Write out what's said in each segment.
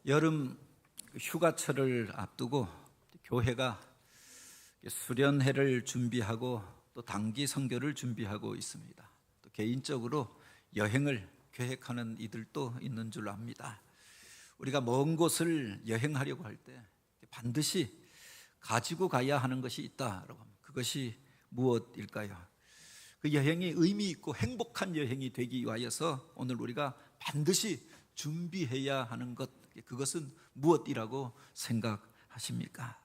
여름 휴가철을 앞두고 교회가 수련회를 준비하고 또 단기 선교를 준비하고 있습니다. 또 개인적으로 여행을 계획하는 이들도 있는 줄 압니다. 우리가 먼 곳을 여행하려고 할 때 반드시 가지고 가야 하는 것이 있다라고 합니다. 그것이 무엇일까요? 그 여행이 의미 있고 행복한 여행이 되기 위하여서 오늘 우리가 반드시 준비해야 하는 것, 그것은 무엇이라고 생각하십니까?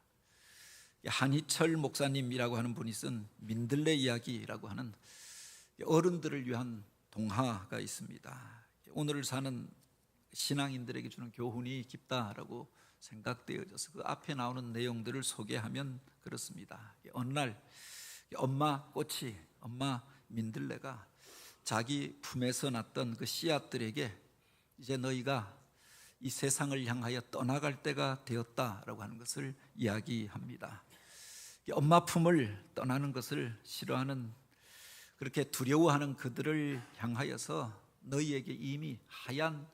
한희철 목사님이라고 하는 분이 쓴 민들레 이야기라고 하는 어른들을 위한 동화가 있습니다. 오늘을 사는 신앙인들에게 주는 교훈이 깊다라고 생각되어져서 그 앞에 나오는 내용들을 소개하면 그렇습니다. 어느 날 엄마 꼬치, 엄마 민들레가 자기 품에서 났던 그 씨앗들에게 이제 너희가 이 세상을 향하여 떠나갈 때가 되었다라고 하는 것을 이야기합니다. 엄마 품을 떠나는 것을 싫어하는, 그렇게 두려워하는 그들을 향하여서 너희에게 이미 하얀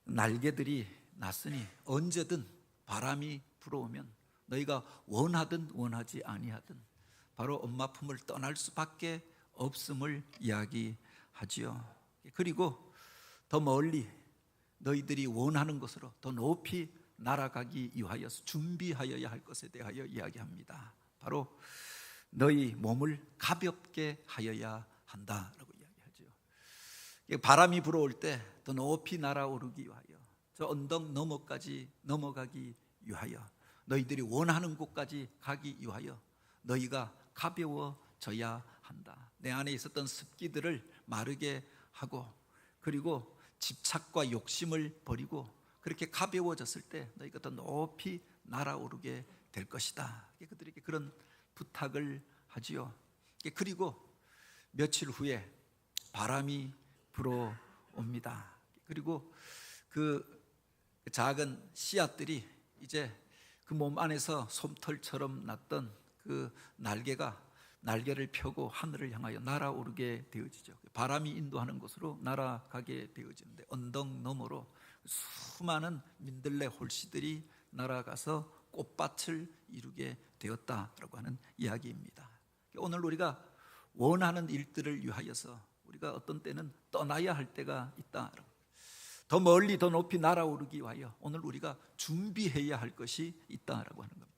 날개들이 났으니 언제든 바람이 불어오면 너희가 원하든 원하지 아니하든 바로 엄마 품을 떠날 수밖에 없음을 이야기하지요. 그리고 더 멀리 너희들이 원하는 곳으로 더 높이 날아가기 위하여서 준비하여야 할 것에 대하여 이야기합니다. 바로 너희 몸을 가볍게 하여야 한다라고 이야기하죠. 바람이 불어올 때 더 높이 날아오르기 위하여, 저 언덕 너머까지 넘어가기 위하여, 너희들이 원하는 곳까지 가기 위하여 너희가 가벼워져야 한다. 내 안에 있었던 습기들을 마르게 하고, 그리고 집착과 욕심을 버리고 그렇게 가벼워졌을 때 너희가 더 높이 날아오르게 될 것이다. 그들에게 그런 부탁을 하지요. 그리고 며칠 후에 바람이 불어옵니다. 그리고 그 작은 씨앗들이 이제 그 몸 안에서 솜털처럼 났던 그 날개를 펴고 하늘을 향하여 날아오르게 되어지죠. 바람이 인도하는 곳으로 날아가게 되어지는데 언덕 너머로 수많은 민들레 홀씨들이 날아가서 꽃밭을 이루게 되었다라고 하는 이야기입니다. 오늘 우리가 원하는 일들을 위하여서 우리가 어떤 때는 떠나야 할 때가 있다. 더 멀리 더 높이 날아오르기 위하여 오늘 우리가 준비해야 할 것이 있다라고 하는 겁니다.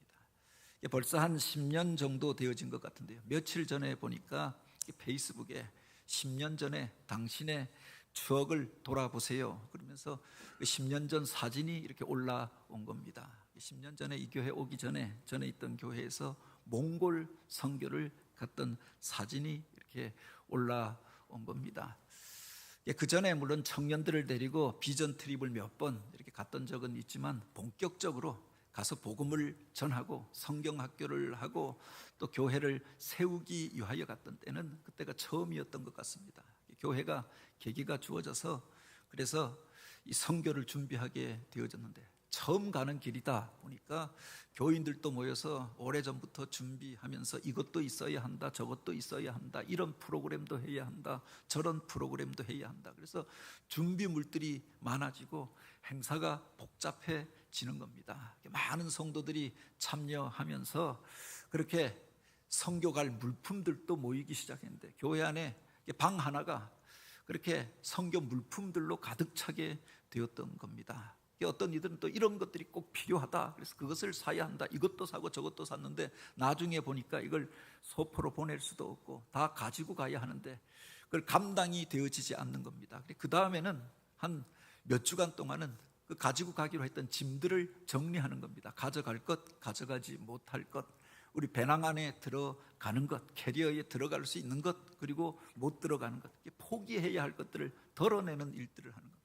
벌써 한 10년 정도 되어진 것 같은데요. 며칠 전에 보니까 페이스북에 10년 전에 당신의 추억을 돌아보세요 그러면서 10년 전 사진이 이렇게 올라온 겁니다. 10년 전에 이 교회 오기 전에 있던 교회에서 몽골 선교를 갔던 사진이 이렇게 올라온 겁니다. 그 전에 물론 청년들을 데리고 비전 트립을 몇 번 이렇게 갔던 적은 있지만 본격적으로 가서 복음을 전하고 성경학교를 하고 또 교회를 세우기 위하여 갔던 때는 그때가 처음이었던 것 같습니다. 교회가 계기가 주어져서 그래서 이 선교를 준비하게 되어졌는데, 처음 가는 길이다 보니까 교인들도 모여서 오래전부터 준비하면서 이것도 있어야 한다, 저것도 있어야 한다, 이런 프로그램도 해야 한다, 저런 프로그램도 해야 한다. 그래서 준비물들이 많아지고 행사가 복잡해지는 겁니다. 많은 성도들이 참여하면서 그렇게 선교 갈 물품들도 모이기 시작했는데 교회 안에 방 하나가 그렇게 선교 물품들로 가득 차게 되었던 겁니다. 어떤 이들은 또 이런 것들이 꼭 필요하다, 그래서 그것을 사야 한다, 이것도 사고 저것도 샀는데 나중에 보니까 이걸 소포로 보낼 수도 없고 다 가지고 가야 하는데 그걸 감당이 되어지지 않는 겁니다. 그 다음에는 한 몇 주간 동안은 그 가지고 가기로 했던 짐들을 정리하는 겁니다. 가져갈 것, 가져가지 못할 것, 우리 배낭 안에 들어가는 것, 캐리어에 들어갈 수 있는 것, 그리고 못 들어가는 것, 포기해야 할 것들을 덜어내는 일들을 하는 겁니다.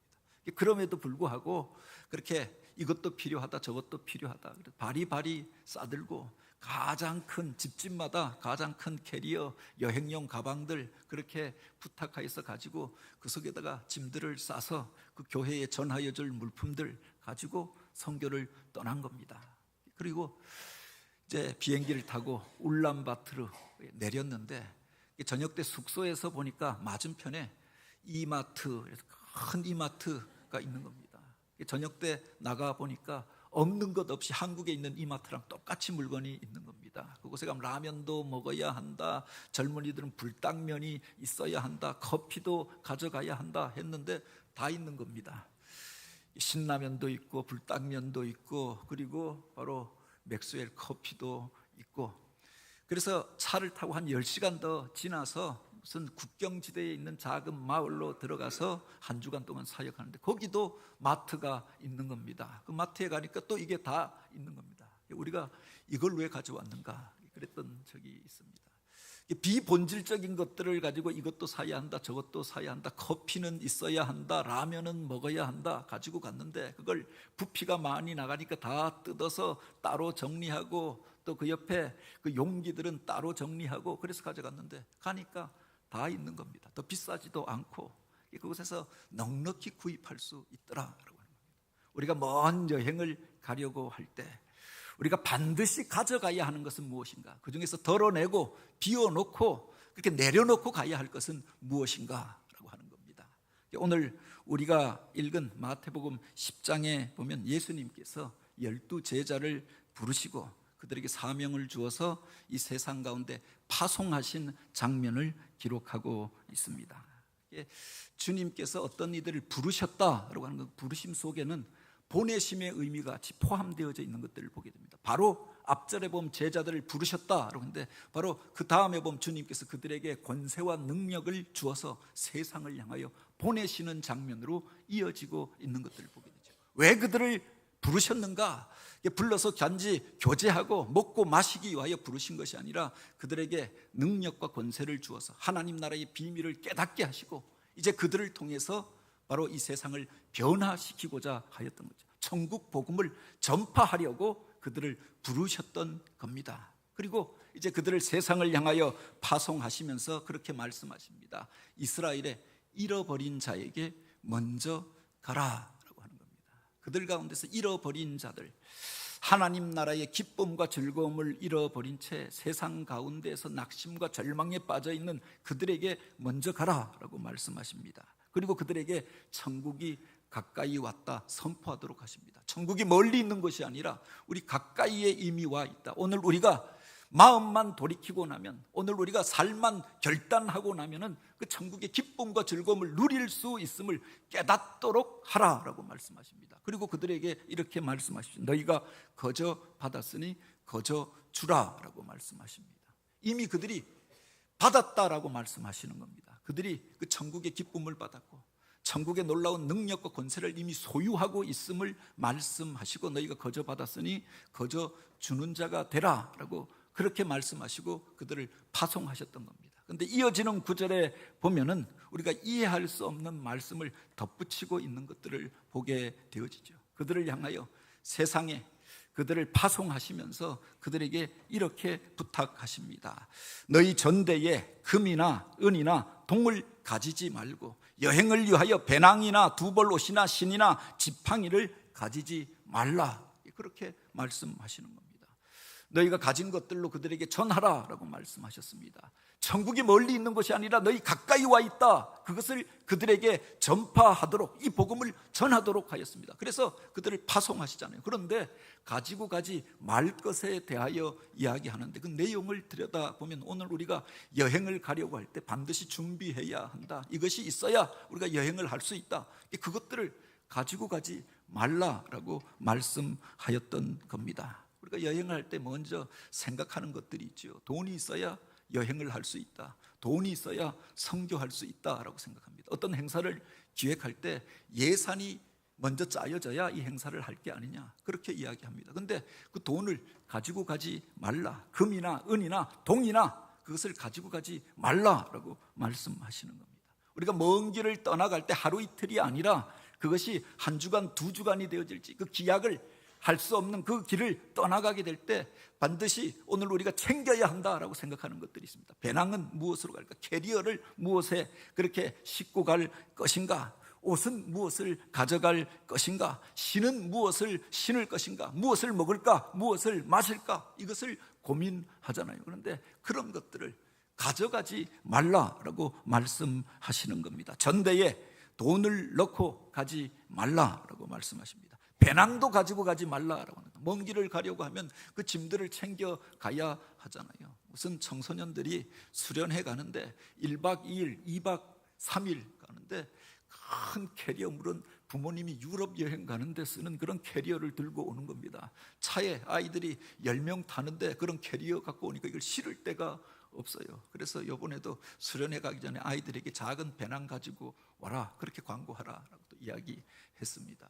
그럼에도 불구하고 그렇게 이것도 필요하다, 저것도 필요하다, 바리바리 싸들고 가장 큰 집집마다 가장 큰 캐리어, 여행용 가방들 그렇게 부탁하여서 가지고 그 속에다가 짐들을 싸서 그 교회에 전하여 줄 물품들 가지고 선교를 떠난 겁니다. 그리고 이제 비행기를 타고 울란바토르 내렸는데 저녁 때 숙소에서 보니까 맞은편에 이마트, 큰 이마트가 있는 겁니다. 저녁 때 나가 보니까 없는 것 없이 한국에 있는 이마트랑 똑같이 물건이 있는 겁니다. 그곳에 가면 라면도 먹어야 한다, 젊은이들은 불당면이 있어야 한다, 커피도 가져가야 한다 했는데 다 있는 겁니다. 신라면도 있고 불당면도 있고 그리고 바로 맥스웰 커피도 있고, 그래서 차를 타고 한 10시간 더 지나서 무슨 국경지대에 있는 작은 마을로 들어가서 한 주간 동안 사역하는데 거기도 마트가 있는 겁니다. 그 마트에 가니까 또 이게 다 있는 겁니다. 우리가 이걸 왜 가져왔는가 그랬던 적이 있습니다. 비본질적인 것들을 가지고 이것도 사야 한다, 저것도 사야 한다, 커피는 있어야 한다, 라면은 먹어야 한다 가지고 갔는데 그걸 부피가 많이 나가니까 다 뜯어서 따로 정리하고 또 그 옆에 그 용기들은 따로 정리하고 그래서 가져갔는데 가니까 다 있는 겁니다. 더 비싸지도 않고 그곳에서 넉넉히 구입할 수 있더라라고 하는 겁니다. 우리가 먼 여행을 가려고 할 때 우리가 반드시 가져가야 하는 것은 무엇인가? 그 중에서 덜어내고 비워놓고 그렇게 내려놓고 가야 할 것은 무엇인가라고 하는 겁니다. 오늘 우리가 읽은 마태복음 10장에 보면 예수님께서 12제자를 부르시고 그들에게 사명을 주어서 이 세상 가운데 파송하신 장면을 기록하고 있습니다. 주님께서 어떤 이들을 부르셨다라고 하는 그 부르심 속에는 보내심의 의미가 같이 포함되어져 있는 것들을 보게 됩니다. 바로 앞절에 보면 제자들을 부르셨다라고 하는데 바로 그 다음에 보면 주님께서 그들에게 권세와 능력을 주어서 세상을 향하여 보내시는 장면으로 이어지고 있는 것들을 보게 되죠. 왜 그들을 부르셨는가? 불러서 단지 교제하고 먹고 마시기 위하여 부르신 것이 아니라 그들에게 능력과 권세를 주어서 하나님 나라의 비밀을 깨닫게 하시고 이제 그들을 통해서 바로 이 세상을 변화시키고자 하였던 거죠. 천국 복음을 전파하려고 그들을 부르셨던 겁니다. 그리고 이제 그들을 세상을 향하여 파송하시면서 그렇게 말씀하십니다. 이스라엘의 잃어버린 자에게 먼저 가라라고 하는 겁니다. 그들 가운데서 잃어버린 자들, 하나님 나라의 기쁨과 즐거움을 잃어버린 채 세상 가운데서 낙심과 절망에 빠져 있는 그들에게 먼저 가라라고 말씀하십니다. 그리고 그들에게 천국이 가까이 왔다 선포하도록 하십니다. 천국이 멀리 있는 것이 아니라 우리 가까이에 이미 와 있다. 오늘 우리가 마음만 돌이키고 나면, 오늘 우리가 삶만 결단하고 나면은 그 천국의 기쁨과 즐거움을 누릴 수 있음을 깨닫도록 하라라고 말씀하십니다. 그리고 그들에게 이렇게 말씀하십니다. 너희가 거저 받았으니 거저 주라라고 말씀하십니다. 이미 그들이 받았다라고 말씀하시는 겁니다. 그들이 그 천국의 기쁨을 받았고 천국의 놀라운 능력과 권세를 이미 소유하고 있음을 말씀하시고 너희가 거저 받았으니 거저 주는 자가 되라라고 그렇게 말씀하시고 그들을 파송하셨던 겁니다. 그런데 이어지는 구절에 보면은 우리가 이해할 수 없는 말씀을 덧붙이고 있는 것들을 보게 되어지죠. 그들을 향하여 세상에 그들을 파송하시면서 그들에게 이렇게 부탁하십니다. 너희 전대에 금이나 은이나 동을 가지지 말고 여행을 위하여 배낭이나 두벌 옷이나 신이나 지팡이를 가지지 말라. 그렇게 말씀하시는 겁니다. 너희가 가진 것들로 그들에게 전하라라고 말씀하셨습니다. 천국이 멀리 있는 것이 아니라 너희 가까이 와 있다. 그것을 그들에게 전파하도록, 이 복음을 전하도록 하였습니다. 그래서 그들을 파송하시잖아요. 그런데 가지고 가지 말 것에 대하여 이야기하는데 그 내용을 들여다보면 오늘 우리가 여행을 가려고 할 때 반드시 준비해야 한다. 이것이 있어야 우리가 여행을 할 수 있다. 그것들을 가지고 가지 말라라고 말씀하였던 겁니다. 우리가 여행을 할 때 먼저 생각하는 것들이 있죠. 돈이 있어야 여행을 할 수 있다. 돈이 있어야 선교할 수 있다라고 생각합니다. 어떤 행사를 기획할 때 예산이 먼저 짜여져야 이 행사를 할 게 아니냐 그렇게 이야기합니다. 그런데 그 돈을 가지고 가지 말라. 금이나 은이나 동이나 그것을 가지고 가지 말라라고 말씀하시는 겁니다. 우리가 먼 길을 떠나갈 때 하루 이틀이 아니라 그것이 한 주간 두 주간이 되어질지 그 기약을 할 수 없는 그 길을 떠나가게 될 때 반드시 오늘 우리가 챙겨야 한다라고 생각하는 것들이 있습니다. 배낭은 무엇으로 갈까? 캐리어를 무엇에 그렇게 싣고 갈 것인가? 옷은 무엇을 가져갈 것인가? 신은 무엇을 신을 것인가? 무엇을 먹을까? 무엇을 마실까? 이것을 고민하잖아요. 그런데 그런 것들을 가져가지 말라라고 말씀하시는 겁니다. 전대에 돈을 넣고 가지 말라라고 말씀하십니다. 배낭도 가지고 가지 말라라고 합니다. 먼 길을 가려고 하면 그 짐들을 챙겨 가야 하잖아요. 무슨 청소년들이 수련회 가는데 1박 2일, 2박 3일 가는데 큰 캐리어, 물은 부모님이 유럽 여행 가는데 쓰는 그런 캐리어를 들고 오는 겁니다. 차에 아이들이 10명 타는데 그런 캐리어 갖고 오니까 이걸 실을 데가 없어요. 그래서 이번에도 수련회 가기 전에 아이들에게 작은 배낭 가지고 와라, 그렇게 광고하라라고 또 이야기했습니다.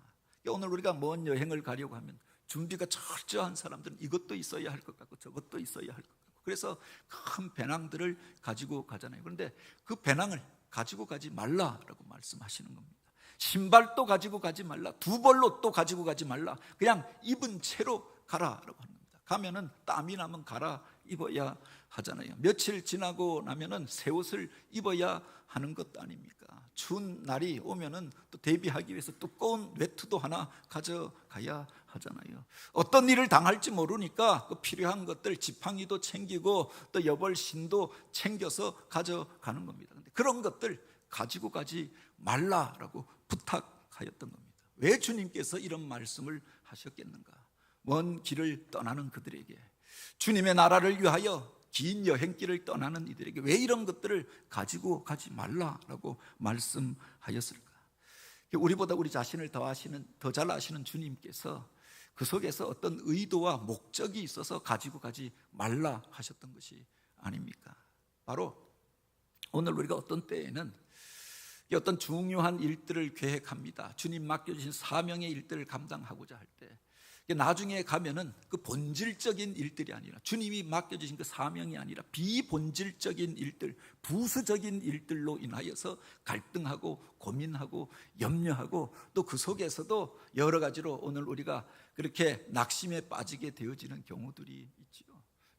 오늘 우리가 먼 여행을 가려고 하면 준비가 철저한 사람들은 이것도 있어야 할 것 같고 저것도 있어야 할 것 같고, 그래서 큰 배낭들을 가지고 가잖아요. 그런데 그 배낭을 가지고 가지 말라라고 말씀하시는 겁니다. 신발도 가지고 가지 말라, 두 벌로 또 가지고 가지 말라, 그냥 입은 채로 가라라고 합니다. 가면은 땀이 나면 갈아 입어야 하잖아요. 며칠 지나고 나면은 새 옷을 입어야 하는 것 아닙니까? 추운 날이 오면은 또 대비하기 위해서 두꺼운 외투도 하나 가져가야 하잖아요. 어떤 일을 당할지 모르니까 그 필요한 것들 지팡이도 챙기고 또 여벌신도 챙겨서 가져가는 겁니다. 근데 그런 것들 가지고 가지 말라라고 부탁하였던 겁니다. 왜 주님께서 이런 말씀을 하셨겠는가? 먼 길을 떠나는 그들에게, 주님의 나라를 위하여 긴 여행길을 떠나는 이들에게 왜 이런 것들을 가지고 가지 말라라고 말씀하였을까? 우리보다 우리 자신을 더 잘 아시는 주님께서 그 속에서 어떤 의도와 목적이 있어서 가지고 가지 말라 하셨던 것이 아닙니까? 바로 오늘 우리가 어떤 때에는 어떤 중요한 일들을 계획합니다. 주님 맡겨주신 사명의 일들을 감당하고자 할 때 나중에 가면은 그 본질적인 일들이 아니라, 주님이 맡겨주신 그 사명이 아니라 비본질적인 일들, 부수적인 일들로 인하여서 갈등하고 고민하고 염려하고, 또 그 속에서도 여러 가지로 오늘 우리가 그렇게 낙심에 빠지게 되어지는 경우들이 있지요.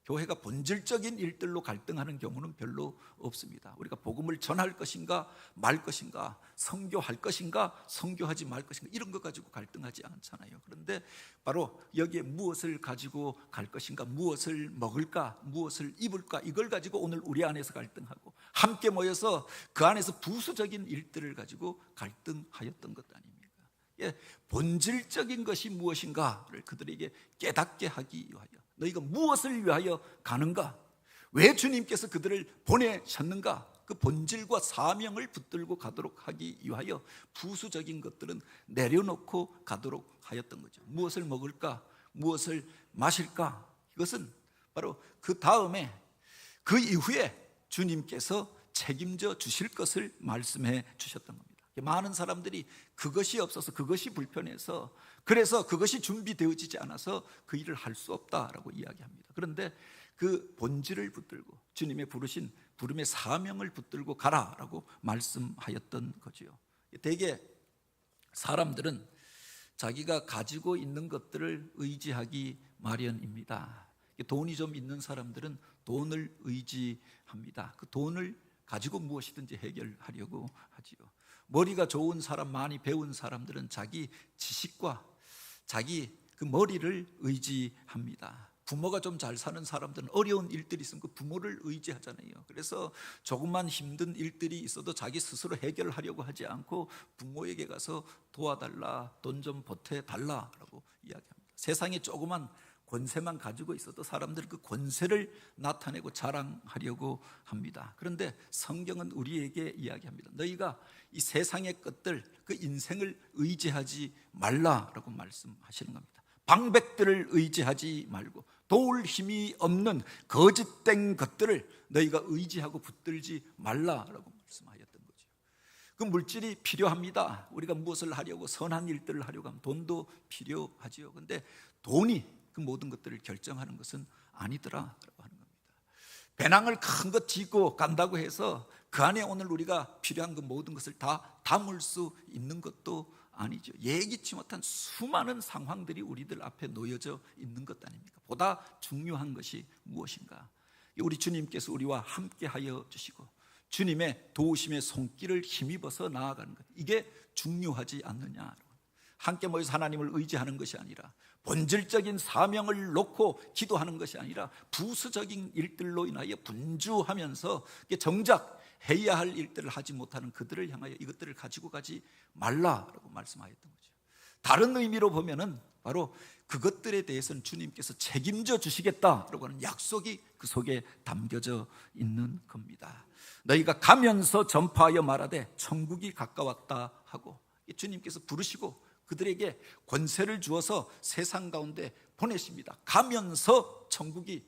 교회가 본질적인 일들로 갈등하는 경우는 별로 없습니다. 우리가 복음을 전할 것인가 말 것인가, 선교할 것인가 선교하지 말 것인가, 이런 것 가지고 갈등하지 않잖아요. 그런데 바로 여기에 무엇을 가지고 갈 것인가, 무엇을 먹을까, 무엇을 입을까, 이걸 가지고 오늘 우리 안에서 갈등하고, 함께 모여서 그 안에서 부수적인 일들을 가지고 갈등하였던 것 아닙니까? 본질적인 것이 무엇인가를 그들에게 깨닫게 하기 위하여, 너희가 무엇을 위하여 가는가, 왜 주님께서 그들을 보내셨는가, 그 본질과 사명을 붙들고 가도록 하기 위하여 부수적인 것들은 내려놓고 가도록 하였던 거죠. 무엇을 먹을까, 무엇을 마실까, 이것은 바로 그 다음에, 그 이후에 주님께서 책임져 주실 것을 말씀해 주셨던 겁니다. 많은 사람들이 그것이 없어서, 그것이 불편해서, 그래서 그것이 준비되어지지 않아서 그 일을 할 수 없다라고 이야기합니다. 그런데 그 본질을 붙들고 주님의 부르신 부름의 사명을 붙들고 가라라고 말씀하였던 거지요. 대개 사람들은 자기가 가지고 있는 것들을 의지하기 마련입니다. 돈이 좀 있는 사람들은 돈을 의지합니다. 그 돈을 가지고 무엇이든지 해결하려고 하지요. 머리가 좋은 사람, 많이 배운 사람들은 자기 지식과 자기 그 머리를 의지합니다. 부모가 좀 잘 사는 사람들은 어려운 일들이 있으면 그 부모를 의지하잖아요. 그래서 조금만 힘든 일들이 있어도 자기 스스로 해결하려고 하지 않고 부모에게 가서 도와달라, 돈 좀 보태달라라고 이야기합니다. 세상에 조그만 권세만 가지고 있어도 사람들 그 권세를 나타내고 자랑하려고 합니다. 그런데 성경은 우리에게 이야기합니다. 너희가 이 세상의 것들, 그 인생을 의지하지 말라라고 말씀하시는 겁니다. 방백들을 의지하지 말고 도울 힘이 없는 거짓된 것들을 너희가 의지하고 붙들지 말라라고 말씀하였던 거죠. 그 물질이 필요합니다. 우리가 무엇을 하려고, 선한 일들을 하려고 하면 돈도 필요하지요. 그런데 돈이 그 모든 것들을 결정하는 것은 아니더라라고 하는 겁니다. 배낭을 큰 것 지고 간다고 해서 그 안에 오늘 우리가 필요한 그 모든 것을 다 담을 수 있는 것도 아니죠. 예기치 못한 수많은 상황들이 우리들 앞에 놓여져 있는 것 아닙니까? 보다 중요한 것이 무엇인가? 우리 주님께서 우리와 함께 하여 주시고 주님의 도우심의 손길을 힘입어서 나아가는 것, 이게 중요하지 않느냐. 함께 모여서 하나님을 의지하는 것이 아니라, 본질적인 사명을 놓고 기도하는 것이 아니라 부수적인 일들로 인하여 분주하면서 정작 해야 할 일들을 하지 못하는 그들을 향하여 이것들을 가지고 가지 말라라고 말씀하였던 거죠. 다른 의미로 보면은 바로 그것들에 대해서는 주님께서 책임져 주시겠다라고 하는 약속이 그 속에 담겨져 있는 겁니다. 너희가 가면서 전파하여 말하되 천국이 가까웠다 하고, 주님께서 부르시고 그들에게 권세를 주어서 세상 가운데 보내십니다. 가면서 천국이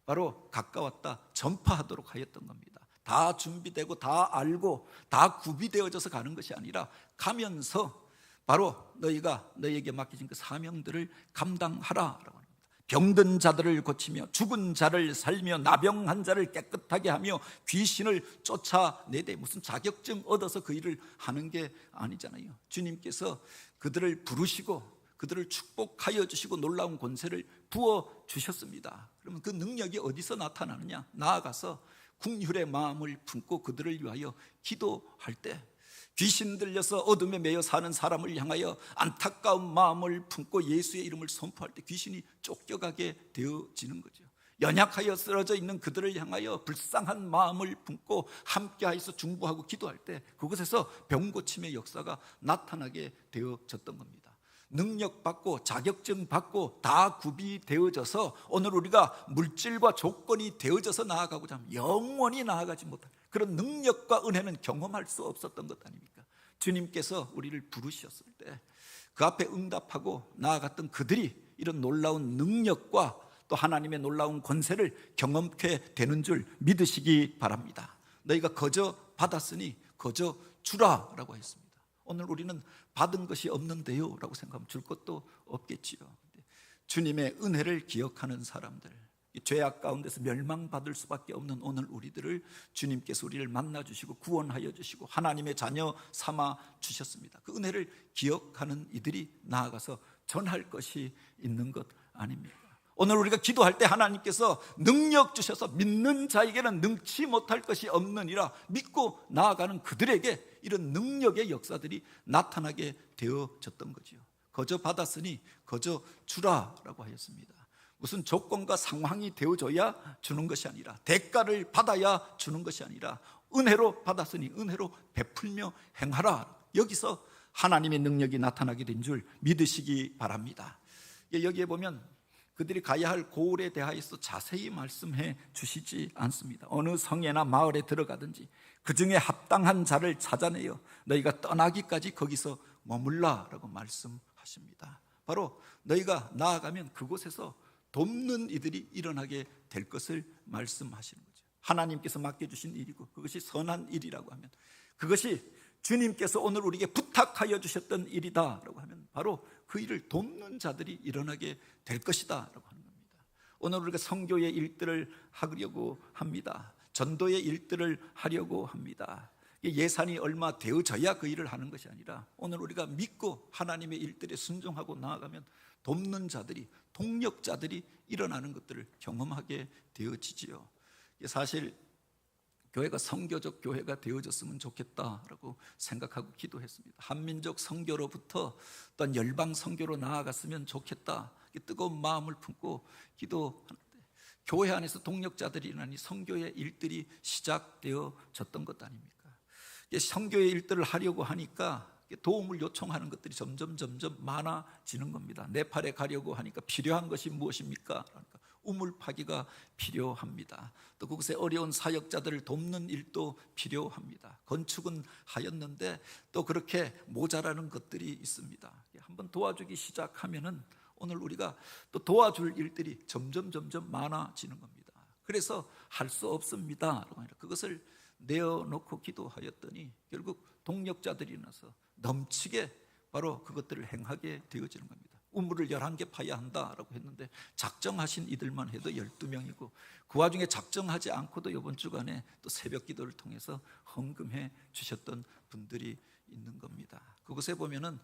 바로 가까웠다 전파하도록 하였던 겁니다. 다 준비되고 다 알고 다 구비되어져서 가는 것이 아니라 가면서 바로 너희가 너희에게 맡겨진 그 사명들을 감당하라라고 합니다. 병든 자들을 고치며 죽은 자를 살며 나병한 자를 깨끗하게 하며 귀신을 쫓아내되, 무슨 자격증 얻어서 그 일을 하는 게 아니잖아요. 주님께서 그들을 부르시고 그들을 축복하여 주시고 놀라운 권세를 부어 주셨습니다. 그러면 그 능력이 어디서 나타나느냐? 나아가서 긍휼의 마음을 품고 그들을 위하여 기도할 때, 귀신 들려서 어둠에 매여 사는 사람을 향하여 안타까운 마음을 품고 예수의 이름을 선포할 때 귀신이 쫓겨가게 되어지는 거죠. 연약하여 쓰러져 있는 그들을 향하여 불쌍한 마음을 품고 함께하여서 중보하고 기도할 때 그곳에서 병 고침의 역사가 나타나게 되어졌던 겁니다. 능력 받고 자격증 받고 다 구비되어져서 오늘 우리가 물질과 조건이 되어져서 나아가고자 하면 영원히 나아가지 못한 그런 능력과 은혜는 경험할 수 없었던 것 아닙니까? 주님께서 우리를 부르셨을 때 그 앞에 응답하고 나아갔던 그들이 이런 놀라운 능력과 또 하나님의 놀라운 권세를 경험케 되는 줄 믿으시기 바랍니다. 너희가 거저 받았으니 거저 주라라고 했습니다. 오늘 우리는 받은 것이 없는데요 라고 생각하면 줄 것도 없겠지요. 주님의 은혜를 기억하는 사람들, 죄악 가운데서 멸망받을 수밖에 없는 오늘 우리들을 주님께서 우리를 만나주시고 구원하여 주시고 하나님의 자녀 삼아 주셨습니다. 그 은혜를 기억하는 이들이 나아가서 전할 것이 있는 것 아닙니까? 오늘 우리가 기도할 때 하나님께서 능력 주셔서 믿는 자에게는 능치 못할 것이 없느니라 믿고 나아가는 그들에게 이런 능력의 역사들이 나타나게 되어졌던 거죠. 거저 받았으니 거저 주라라고 하였습니다. 무슨 조건과 상황이 되어져야 주는 것이 아니라, 대가를 받아야 주는 것이 아니라 은혜로 받았으니 은혜로 베풀며 행하라. 여기서 하나님의 능력이 나타나게 된 줄 믿으시기 바랍니다. 여기에 보면 그들이 가야 할 고을에 대하여서 자세히 말씀해 주시지 않습니다. 어느 성에나 마을에 들어가든지 그 중에 합당한 자를 찾아내어 너희가 떠나기까지 거기서 머물라라고 말씀하십니다. 바로 너희가 나아가면 그곳에서 돕는 이들이 일어나게 될 것을 말씀하시는 거죠. 하나님께서 맡겨주신 일이고 그것이 선한 일이라고 하면, 그것이 주님께서 오늘 우리에게 부탁하여 주셨던 일이다라고 하면 바로 그 일을 돕는 자들이 일어나게 될 것이다 라고 하는 겁니다. 오늘 우리가 선교의 일들을 하려고 합니다. 전도의 일들을 하려고 합니다. 예산이 얼마 되어져야 그 일을 하는 것이 아니라 오늘 우리가 믿고 하나님의 일들에 순종하고 나아가면 돕는 자들이, 동력자들이 일어나는 것들을 경험하게 되어지지요. 사실 교회가 선교적 교회가 되어졌으면 좋겠다라고 생각하고 기도했습니다. 한민족 선교로부터 또한 열방 선교로 나아갔으면 좋겠다, 뜨거운 마음을 품고 기도하는데, 교회 안에서 동력자들이 일어나니 선교의 일들이 시작되어졌던 것 아닙니까? 선교의 일들을 하려고 하니까 도움을 요청하는 것들이 점점 많아지는 겁니다. 네팔에 가려고 하니까 필요한 것이 무엇입니까? 그러니까 우물 파기가 필요합니다. 또 그곳에 어려운 사역자들을 돕는 일도 필요합니다. 건축은 하였는데 또 그렇게 모자라는 것들이 있습니다. 한번 도와주기 시작하면은 오늘 우리가 또 도와줄 일들이 점점 많아지는 겁니다. 그래서 할 수 없습니다. 그것을 내어놓고 기도하였더니 결국 동력자들이 나서 넘치게 바로 그것들을 행하게 되어지는 겁니다. 우물을 11개 파야 한다라고 했는데 작정하신 이들만 해도 12명이고 그 와중에 작정하지 않고도 이번 주간에 또 새벽 기도를 통해서 헌금해 주셨던 분들이 있는 겁니다. 그곳에 보면은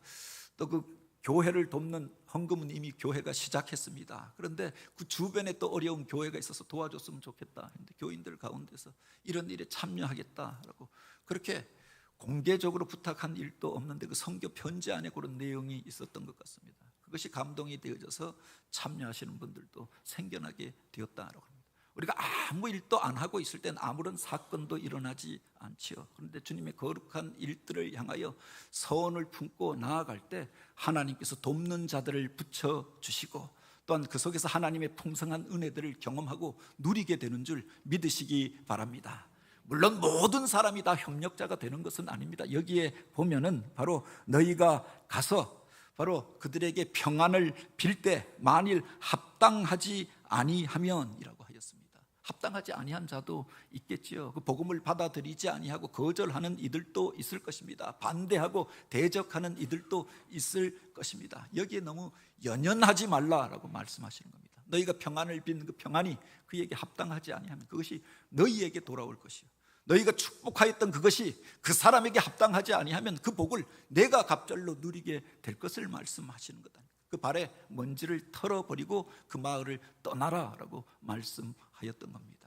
또 그 교회를 돕는 헌금은 이미 교회가 시작했습니다. 그런데 그 주변에 또 어려운 교회가 있어서 도와줬으면 좋겠다 했는데 교인들 가운데서 이런 일에 참여하겠다라고 그렇게 공개적으로 부탁한 일도 없는데 그 선교 편지 안에 그런 내용이 있었던 것 같습니다. 그것이 감동이 되어져서 참여하시는 분들도 생겨나게 되었다라고 합니다. 우리가 아무 일도 안 하고 있을 땐 아무런 사건도 일어나지 않지요. 그런데 주님의 거룩한 일들을 향하여 서원을 품고 나아갈 때 하나님께서 돕는 자들을 붙여주시고 또한 그 속에서 하나님의 풍성한 은혜들을 경험하고 누리게 되는 줄 믿으시기 바랍니다. 물론 모든 사람이 다 협력자가 되는 것은 아닙니다. 여기에 보면은 바로 너희가 가서 바로 그들에게 평안을 빌 때 만일 합당하지 아니하면이라고 하였습니다. 합당하지 아니한 자도 있겠지요. 그 복음을 받아들이지 아니하고 거절하는 이들도 있을 것입니다. 반대하고 대적하는 이들도 있을 것입니다. 여기에 너무 연연하지 말라라고 말씀하시는 겁니다. 너희가 평안을 빈 그 평안이 그에게 합당하지 아니하면 그것이 너희에게 돌아올 것이요, 너희가 축복하였던 그것이 그 사람에게 합당하지 아니하면 그 복을 내가 갑절로 누리게 될 것을 말씀하시는 것 아닙니까? 그 발에 먼지를 털어버리고 그 마을을 떠나라라고 말씀하였던 겁니다.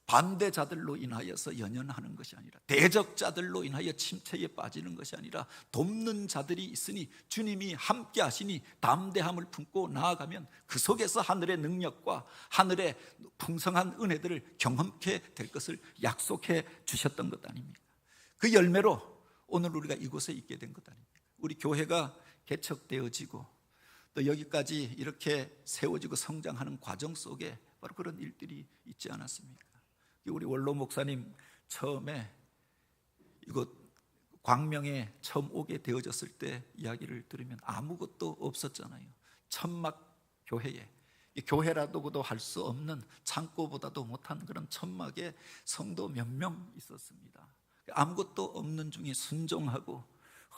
반대자들로 인하여서 연연하는 것이 아니라, 대적자들로 인하여 침체에 빠지는 것이 아니라, 돕는 자들이 있으니 주님이 함께 하시니 담대함을 품고 나아가면 그 속에서 하늘의 능력과 하늘의 풍성한 은혜들을 경험케 될 것을 약속해 주셨던 것 아닙니까? 그 열매로 오늘 우리가 이곳에 있게 된 것 아닙니까? 우리 교회가 개척되어지고 또 여기까지 이렇게 세워지고 성장하는 과정 속에 바로 그런 일들이 있지 않았습니까? 우리 원로 목사님 처음에 이곳 광명에 처음 오게 되어졌을 때 이야기를 들으면 아무것도 없었잖아요. 천막 교회에, 교회라고도 할 수 없는, 창고보다도 못한 그런 천막에 성도 몇 명 있었습니다. 아무것도 없는 중에 순종하고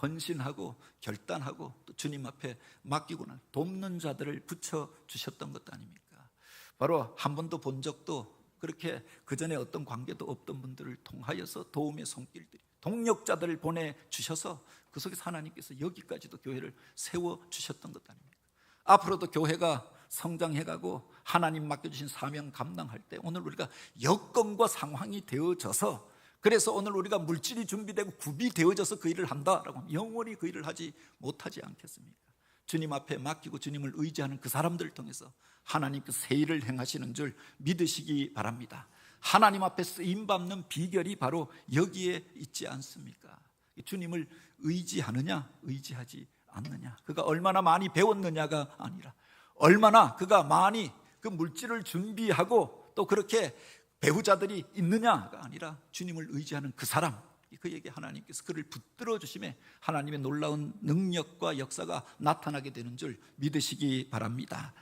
헌신하고 결단하고 또 주님 앞에 맡기고는 돕는 자들을 붙여주셨던 것 아닙니까? 바로 한 번도 본 적도, 그렇게 그전에 어떤 관계도 없던 분들을 통하여서 도움의 손길들이, 동력자들을 보내주셔서 그 속에서 하나님께서 여기까지도 교회를 세워주셨던 것 아닙니까? 앞으로도 교회가 성장해가고 하나님 맡겨주신 사명 감당할 때 오늘 우리가 여건과 상황이 되어져서, 그래서 오늘 우리가 물질이 준비되고 굽이 되어져서 그 일을 한다라고 하면 영원히 그 일을 하지 못하지 않겠습니까? 주님 앞에 맡기고 주님을 의지하는 그 사람들을 통해서 하나님께서 새 일을 행하시는 줄 믿으시기 바랍니다. 하나님 앞에 쓰임받는 비결이 바로 여기에 있지 않습니까? 주님을 의지하느냐 의지하지 않느냐, 그가 얼마나 많이 배웠느냐가 아니라 얼마나 그가 많이 그 물질을 준비하고 또 그렇게 배우자들이 있느냐가 아니라 주님을 의지하는 그 사람, 그에게 하나님께서 그를 붙들어 주심에 하나님의 놀라운 능력과 역사가 나타나게 되는 줄 믿으시기 바랍니다.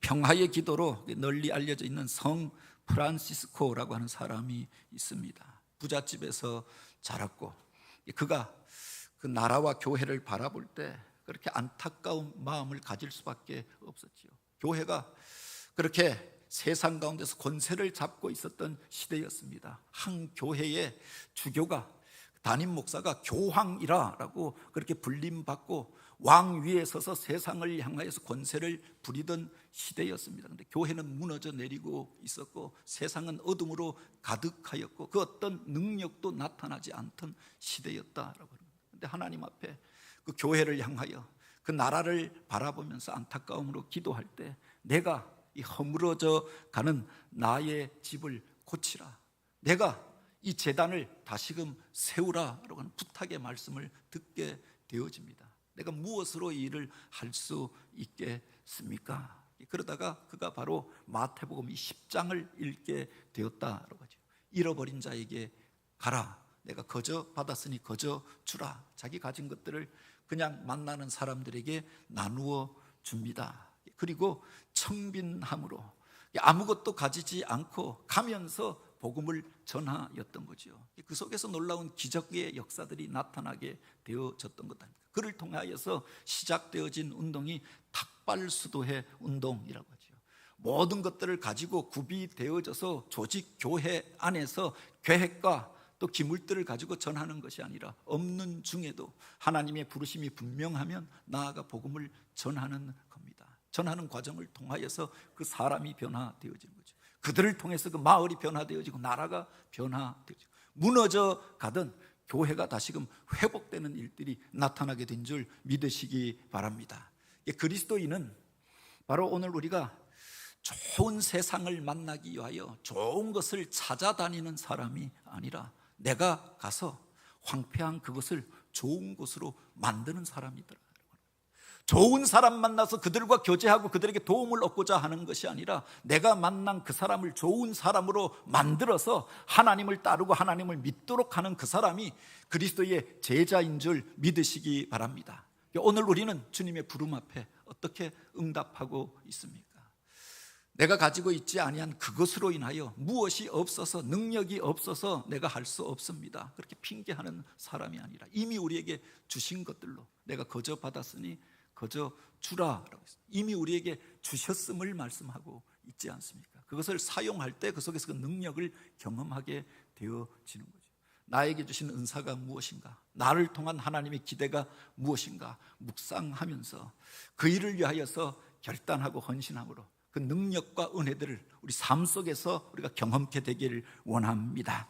평화의 기도로 널리 알려져 있는 성 프란시스코라고 하는 사람이 있습니다. 부잣집에서 자랐고 그가 그 나라와 교회를 바라볼 때 그렇게 안타까운 마음을 가질 수밖에 없었지요. 교회가 그렇게 세상 가운데서 권세를 잡고 있었던 시대였습니다. 한 교회의 주교가, 담임 목사가 교황이라고 그렇게 불림받고 왕 위에 서서 세상을 향하여서 권세를 부리던 시대였습니다. 그런데 교회는 무너져 내리고 있었고 세상은 어둠으로 가득하였고 그 어떤 능력도 나타나지 않던 시대였다라고 합니다. 그런데 하나님 앞에 그 교회를 향하여 그 나라를 바라보면서 안타까움으로 기도할 때, 내가 이 허물어져 가는 나의 집을 고치라, 내가 이 제단을 다시금 세우라라고 하는 부탁의 말씀을 듣게 되어집니다. 내가 무엇으로 이 일을 할 수 있겠습니까? 그러다가 그가 바로 마태복음 10장을 읽게 되었다라고 하죠. 잃어버린 자에게 가라, 내가 거저 받았으니 거저 주라. 자기 가진 것들을 그냥 만나는 사람들에게 나누어 줍니다. 그리고 청빈함으로 아무것도 가지지 않고 가면서 복음을 전하였던 거죠. 그 속에서 놀라운 기적의 역사들이 나타나게 되어졌던 것 아닙니까? 그를 통하여서 시작되어진 운동이 닭발수도회 운동이라고 하죠. 모든 것들을 가지고 구비되어져서 조직 교회 안에서 계획과 또 기물들을 가지고 전하는 것이 아니라 없는 중에도 하나님의 부르심이 분명하면 나아가 복음을 전하는 겁니다. 전하는 과정을 통하여서 그 사람이 변화되어지는 거죠. 그들을 통해서 그 마을이 변화되어지고 나라가 변화되어지고 무너져 가던 교회가 다시금 회복되는 일들이 나타나게 된 줄 믿으시기 바랍니다. 그리스도인은 바로 오늘 우리가 좋은 세상을 만나기 위하여 좋은 것을 찾아다니는 사람이 아니라 내가 가서 황폐한 그것을 좋은 곳으로 만드는 사람이더라. 좋은 사람 만나서 그들과 교제하고 그들에게 도움을 얻고자 하는 것이 아니라 내가 만난 그 사람을 좋은 사람으로 만들어서 하나님을 따르고 하나님을 믿도록 하는 그 사람이 그리스도의 제자인 줄 믿으시기 바랍니다. 오늘 우리는 주님의 부름 앞에 어떻게 응답하고 있습니까? 내가 가지고 있지 아니한 그것으로 인하여 무엇이 없어서, 능력이 없어서 내가 할 수 없습니다, 그렇게 핑계하는 사람이 아니라 이미 우리에게 주신 것들로 내가 거저 받았으니 거저 주라라고 했습니다. 이미 우리에게 주셨음을 말씀하고 있지 않습니까? 그것을 사용할 때 그 속에서 그 능력을 경험하게 되어지는 거죠. 나에게 주신 은사가 무엇인가, 나를 통한 하나님의 기대가 무엇인가 묵상하면서 그 일을 위하여서 결단하고 헌신함으로 그 능력과 은혜들을 우리 삶 속에서 우리가 경험케 되기를 원합니다.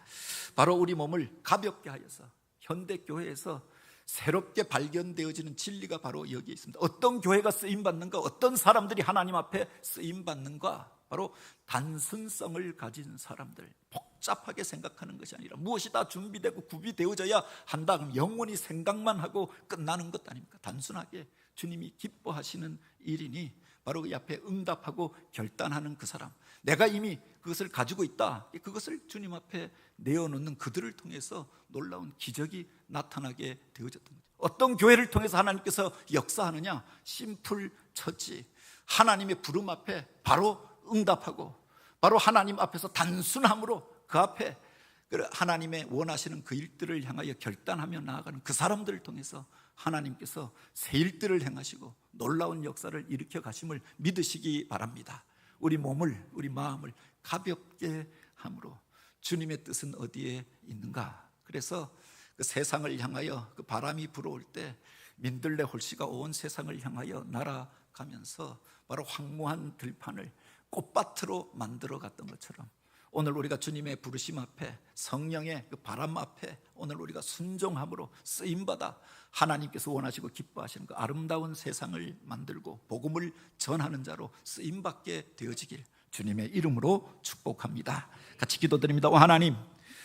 바로 우리 몸을 가볍게 하여서 현대교회에서 새롭게 발견되어지는 진리가 바로 여기에 있습니다. 어떤 교회가 쓰임받는가, 어떤 사람들이 하나님 앞에 쓰임받는가, 바로 단순성을 가진 사람들, 복잡하게 생각하는 것이 아니라 무엇이 다 준비되고 구비되어져야 한다, 그럼 영원히 생각만 하고 끝나는 것 아닙니까? 단순하게 주님이 기뻐하시는 일이니 바로 그 앞에 응답하고 결단하는 그 사람, 내가 이미 그것을 가지고 있다, 그것을 주님 앞에 내어놓는 그들을 통해서 놀라운 기적이 나타나게 되어졌던 거죠. 어떤 교회를 통해서 하나님께서 역사하느냐? 심플 처치, 하나님의 부름 앞에 바로 응답하고 바로 하나님 앞에서 단순함으로 그 앞에 하나님의 원하시는 그 일들을 향하여 결단하며 나아가는 그 사람들을 통해서 하나님께서 새 일들을 행하시고 놀라운 역사를 일으켜 가심을 믿으시기 바랍니다. 우리 몸을, 우리 마음을 가볍게 함으로 주님의 뜻은 어디에 있는가? 그래서 그 세상을 향하여 그 바람이 불어올 때 민들레 홀씨가 온 세상을 향하여 날아가면서 바로 황무한 들판을 꽃밭으로 만들어 갔던 것처럼 오늘 우리가 주님의 부르심 앞에, 성령의 그 바람 앞에 오늘 우리가 순종함으로 쓰임받아 하나님께서 원하시고 기뻐하시는 그 아름다운 세상을 만들고 복음을 전하는 자로 쓰임받게 되어지길 주님의 이름으로 축복합니다. 같이 기도드립니다. 오 하나님,